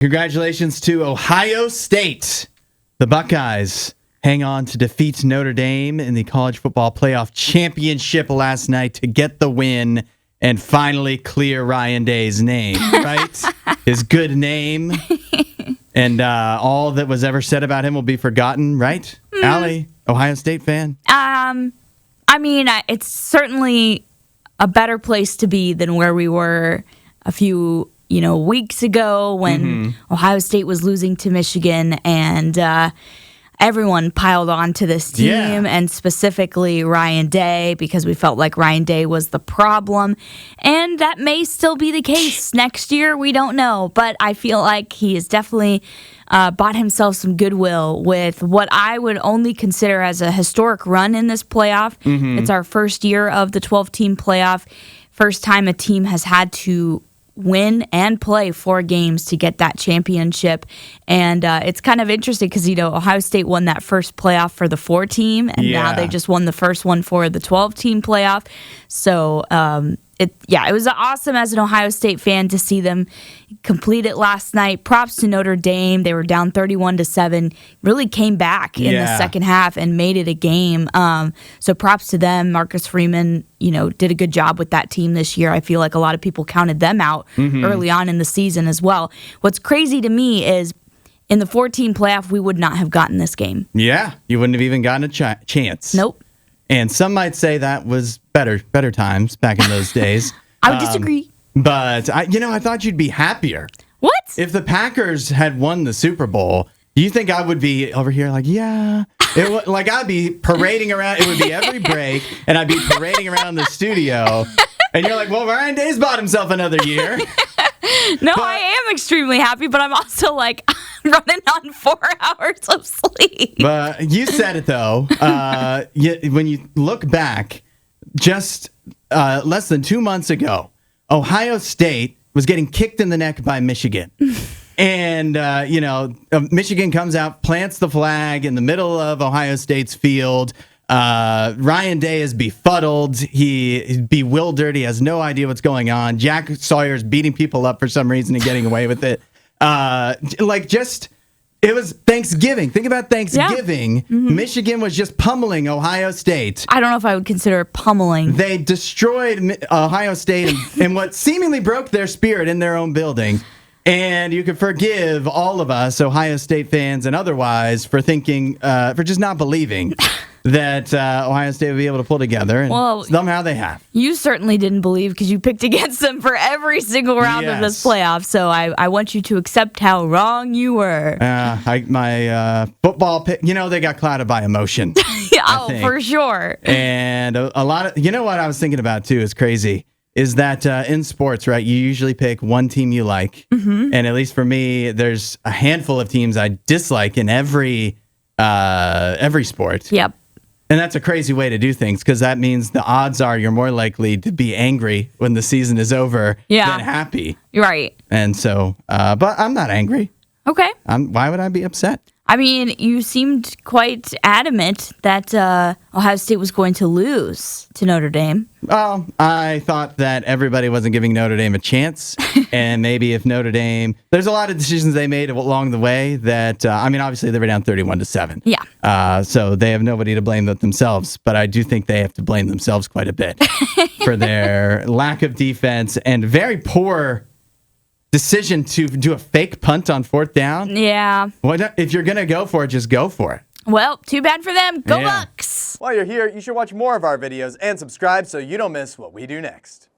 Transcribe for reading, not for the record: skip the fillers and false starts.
Congratulations to Ohio State. The Buckeyes hang on to defeat Notre Dame in the college football playoff championship last night to get the win and finally clear Ryan Day's name, right? His good name. And all that was ever said about him will be forgotten, right? Allie, Ohio State fan? It's certainly a better place to be than where we were a few weeks ago when Ohio State was losing to Michigan and everyone piled on to this team and specifically Ryan Day because we felt like Ryan Day was the problem. And that may still be the case next year. We don't know. But I feel like he has definitely bought himself some goodwill with what I would only consider as a historic run in this playoff. It's our first year of the 12-team playoff. First time a team has had to win and play 4 games to get that championship. And it's kind of interesting because, Ohio State won that first playoff for the 4-team, and now they just won the first one for the 12-team playoff. So, it was awesome as an Ohio State fan to see them complete it last night. Props to Notre Dame. They were down 31-7, really came back in the second half and made it a game. So props to them. Marcus Freeman, did a good job with that team this year. I feel like a lot of people counted them out early on in the season as well. What's crazy to me is in the 14 playoff, we would not have gotten this game. Yeah, you wouldn't have even gotten a chance. Nope. And some might say that was better times back in those days. I would disagree. But, I thought you'd be happier. What? If the Packers had won the Super Bowl, do you think I would be over here like, I'd be parading around. It would be every break, and I'd be parading around the studio. And you're like, well, Ryan Day's bought himself another year. No, I am extremely happy, but I'm also like running on 4 hours of sleep. But you said it, though. When you look back, just less than 2 months ago, Ohio State was getting kicked in the neck by Michigan. And, Michigan comes out, plants the flag in the middle of Ohio State's field. Ryan Day is befuddled. He's bewildered. He has no idea what's going on. Jack Sawyer's beating people up for some reason and getting away with it. It was Thanksgiving. Think about Thanksgiving. Yeah. Michigan was just pummeling Ohio State. I don't know if I would consider it pummeling. They destroyed Ohio State and what seemingly broke their spirit in their own building. And you can forgive all of us, Ohio State fans and otherwise, for thinking, for just not believing that Ohio State would be able to pull together. And somehow they have. You certainly didn't believe because you picked against them for every single round of this playoff. So I want you to accept how wrong you were. My football pick, they got clouded by emotion. For sure. And a lot of, what I was thinking about too is crazy. Is that in sports, right? You usually pick one team you like. And at least for me, there's a handful of teams I dislike in every sport. Yep. And that's a crazy way to do things because that means the odds are you're more likely to be angry when the season is over than happy. You're right. And so, but I'm not angry. Okay. Why would I be upset? You seemed quite adamant that Ohio State was going to lose to Notre Dame. Well, I thought that everybody wasn't giving Notre Dame a chance. And maybe if Notre Dame... There's a lot of decisions they made along the way that... obviously, they were down 31-7. Yeah. So they have nobody to blame but themselves. But I do think they have to blame themselves quite a bit for their lack of defense and very poor... decision to do a fake punt on 4th down? Yeah. If you're going to go for it, just go for it. Well, too bad for them. Go Bucks! While you're here, you should watch more of our videos and subscribe so you don't miss what we do next.